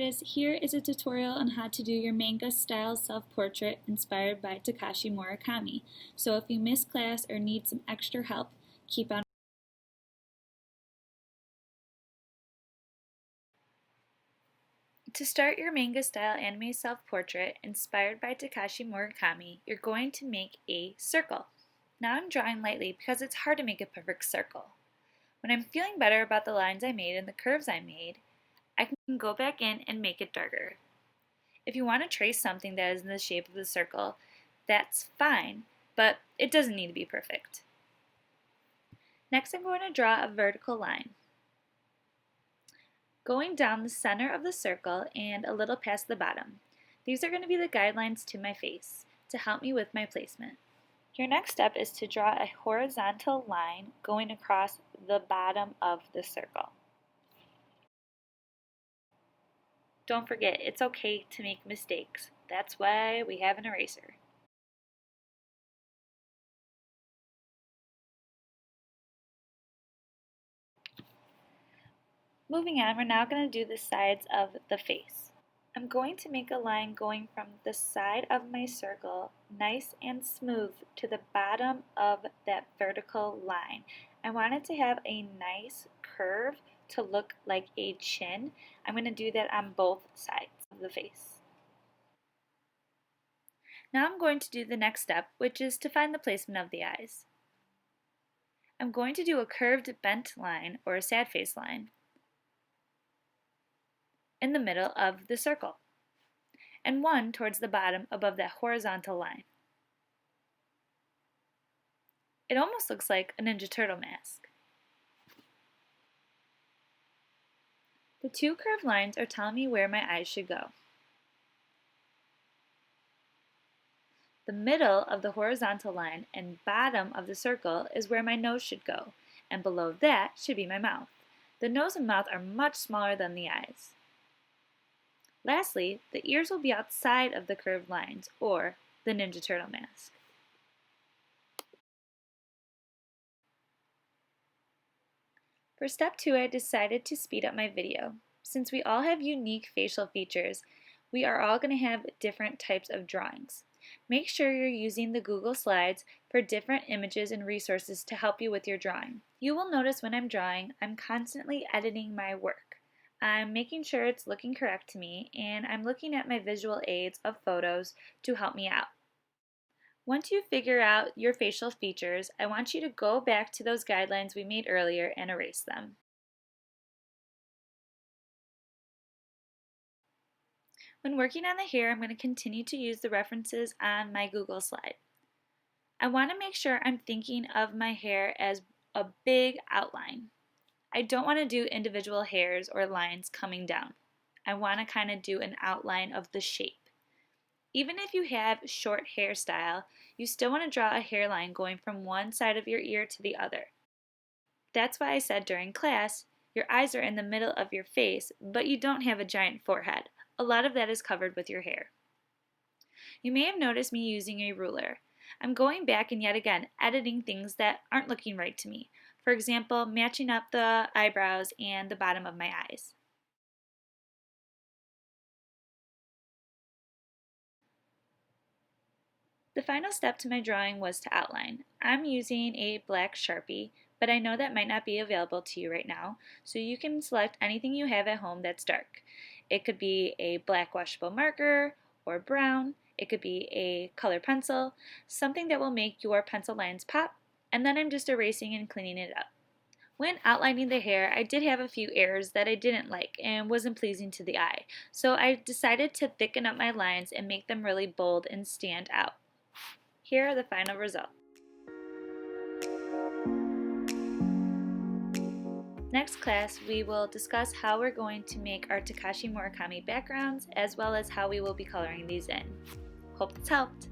guys, here is a tutorial on how to do your manga style self-portrait inspired by Takashi Murakami. So if you missed class or need some extra help, keep on. To start your manga style anime self-portrait inspired by Takashi Murakami, you're going to make a circle. Now I'm drawing lightly because it's hard to make a perfect circle. When I'm feeling better about the lines I made and the curves I made, I can go back in and make it darker. If you want to trace something that is in the shape of the circle, that's fine, but it doesn't need to be perfect. Next, I'm going to draw a vertical line, going down the center of the circle and a little past the bottom. These are going to be the guidelines to my face to help me with my placement. Your next step is to draw a horizontal line going across the bottom of the circle. Don't forget, it's okay to make mistakes. That's why we have an eraser. Moving on, we're now going to do the sides of the face. I'm going to make a line going from the side of my circle, nice and smooth, to the bottom of that vertical line. I want it to have a nice curve to look like a chin. I'm going to do that on both sides of the face. Now I'm going to do the next step, which is to find the placement of the eyes. I'm going to do a curved bent line, or a sad face line, in the middle of the circle, and one towards the bottom above that horizontal line. It almost looks like a Ninja Turtle mask. The two curved lines are telling me where my eyes should go. The middle of the horizontal line and bottom of the circle is where my nose should go, and below that should be my mouth. The nose and mouth are much smaller than the eyes. Lastly, the ears will be outside of the curved lines, or the Ninja Turtle mask. For step 2, I decided to speed up my video. Since we all have unique facial features, we are all going to have different types of drawings. Make sure you're using the Google Slides for different images and resources to help you with your drawing. You will notice when I'm drawing, I'm constantly editing my work. I'm making sure it's looking correct to me, and I'm looking at my visual aids of photos to help me out. Once you figure out your facial features, I want you to go back to those guidelines we made earlier and erase them. When working on the hair, I'm going to continue to use the references on my Google slide. I want to make sure I'm thinking of my hair as a big outline. I don't want to do individual hairs or lines coming down. I want to kind of do an outline of the shape. Even if you have short hairstyle, you still want to draw a hairline going from one side of your ear to the other. That's why I said during class, your eyes are in the middle of your face, but you don't have a giant forehead. A lot of that is covered with your hair. You may have noticed me using a ruler. I'm going back and yet again editing things that aren't looking right to me. For example, matching up the eyebrows and the bottom of my eyes. The final step to my drawing was to outline. I'm using a black Sharpie, but I know that might not be available to you right now, so you can select anything you have at home that's dark. It could be a black washable marker or brown. It could be a color pencil, something that will make your pencil lines pop, and then I'm just erasing and cleaning it up. When outlining the hair, I did have a few errors that I didn't like and wasn't pleasing to the eye, so I decided to thicken up my lines and make them really bold and stand out. Here are the final results. Next class, we will discuss how we're going to make our Takashi Murakami backgrounds, as well as how we will be coloring these in. Hope this helped!